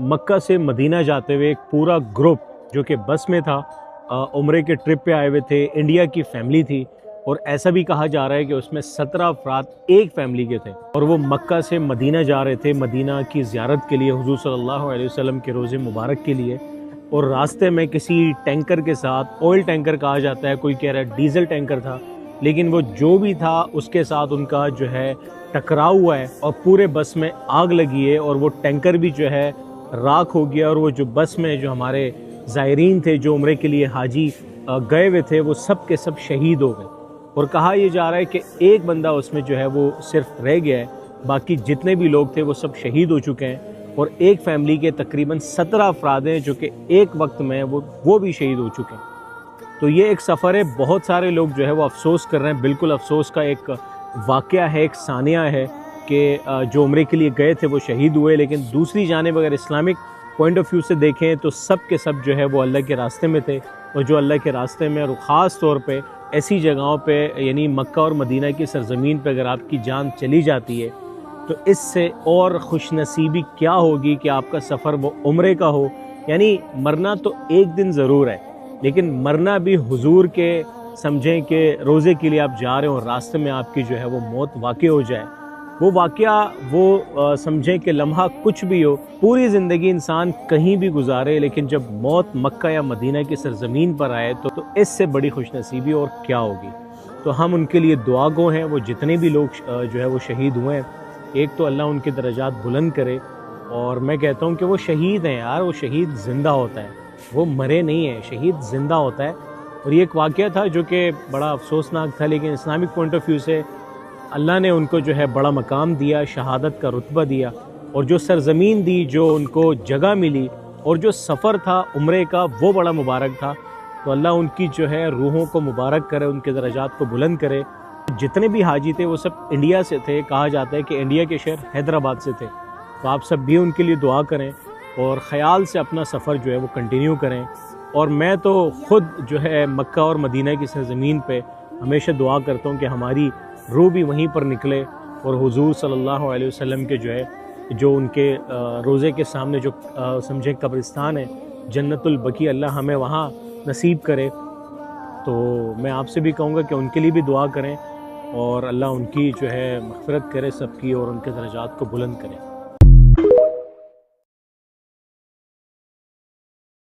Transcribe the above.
مکہ سے مدینہ جاتے ہوئے ایک پورا گروپ جو کہ بس میں تھا، عمرے کے ٹرپ پہ آئے ہوئے تھے، انڈیا کی فیملی تھی، اور ایسا بھی کہا جا رہا ہے کہ اس میں 17 افراد ایک فیملی کے تھے، اور وہ مکہ سے مدینہ جا رہے تھے مدینہ کی زیارت کے لیے، حضور صلی اللہ علیہ وسلم کے روضے مبارک کے لیے۔ اور راستے میں کسی ٹینکر کے ساتھ، آئل ٹینکر کہا جاتا ہے، کوئی کہہ رہا ہے ڈیزل ٹینکر تھا، لیکن وہ جو بھی تھا اس کے ساتھ ان کا جو ہے ٹکراؤ ہوا ہے، اور پورے بس میں آگ لگی ہے، اور وہ ٹینکر بھی جو ہے راکھ ہو گیا، اور وہ جو بس میں جو ہمارے زائرین تھے جو عمرے کے لیے حاجی گئے ہوئے تھے وہ سب کے سب شہید ہو گئے۔ اور کہا یہ جا رہا ہے کہ ایک بندہ اس میں جو ہے وہ صرف رہ گیا ہے، باقی جتنے بھی لوگ تھے وہ سب شہید ہو چکے ہیں، اور ایک فیملی کے تقریباً 17 افراد ہیں جو کہ ایک وقت میں وہ بھی شہید ہو چکے ہیں۔ تو یہ ایک سفر ہے، بہت سارے لوگ جو ہے وہ افسوس کر رہے ہیں، بالکل افسوس کا ایک واقعہ ہے، ایک ثانیہ ہے کہ جو عمرے کے لیے گئے تھے وہ شہید ہوئے، لیکن دوسری جانب اگر اسلامک پوائنٹ آف ویو سے دیکھیں تو سب کے سب جو ہے وہ اللہ کے راستے میں تھے، اور جو اللہ کے راستے میں، اور خاص طور پہ ایسی جگہوں پہ یعنی مکہ اور مدینہ کی سرزمین پہ اگر آپ کی جان چلی جاتی ہے تو اس سے اور خوش نصیبی کیا ہوگی کہ آپ کا سفر وہ عمرے کا ہو۔ یعنی مرنا تو ایک دن ضرور ہے، لیکن مرنا بھی حضور کے سمجھیں کہ روزے کے لیے آپ جا رہے ہو اور راستے میں آپ کی جو ہے وہ موت واقع ہو جائے، وہ واقعہ وہ سمجھیں کہ لمحہ کچھ بھی ہو، پوری زندگی انسان کہیں بھی گزارے، لیکن جب موت مکہ یا مدینہ کی سرزمین پر آئے تو اس سے بڑی خوش نصیبی اور کیا ہوگی۔ تو ہم ان کے لیے دعا گو ہیں، وہ جتنے بھی لوگ جو ہے وہ شہید ہوئے ہیں، ایک تو اللہ ان کے درجات بلند کرے، اور میں کہتا ہوں کہ وہ شہید ہیں یار، وہ شہید زندہ ہوتا ہے، وہ مرے نہیں ہیں، شہید زندہ ہوتا ہے۔ اور یہ ایک واقعہ تھا جو کہ بڑا افسوسناک تھا، لیکن اسلامک پوائنٹ آف ویو سے اللہ نے ان کو جو ہے بڑا مقام دیا، شہادت کا رتبہ دیا، اور جو سرزمین دی، جو ان کو جگہ ملی، اور جو سفر تھا عمرے کا وہ بڑا مبارک تھا۔ تو اللہ ان کی جو ہے روحوں کو مبارک کرے، ان کے درجات کو بلند کرے۔ جتنے بھی حاجی تھے وہ سب انڈیا سے تھے، کہا جاتا ہے کہ انڈیا کے شہر حیدرآباد سے تھے، تو آپ سب بھی ان کے لیے دعا کریں اور خیال سے اپنا سفر جو ہے وہ کنٹینیو کریں۔ اور میں تو خود جو ہے مکہ اور مدینہ کی سرزمین پہ ہمیشہ دعا کرتا ہوں کہ ہماری روح بھی وہیں پر نکلے، اور حضور صلی اللہ علیہ وسلم کے جو ہے جو ان کے روضے کے سامنے جو سمجھیں قبرستان ہے جنت البقیع، اللہ ہمیں وہاں نصیب کرے۔ تو میں آپ سے بھی کہوں گا کہ ان کے لیے بھی دعا کریں، اور اللہ ان کی جو ہے مغفرت کرے سب کی، اور ان کے درجات کو بلند کرے۔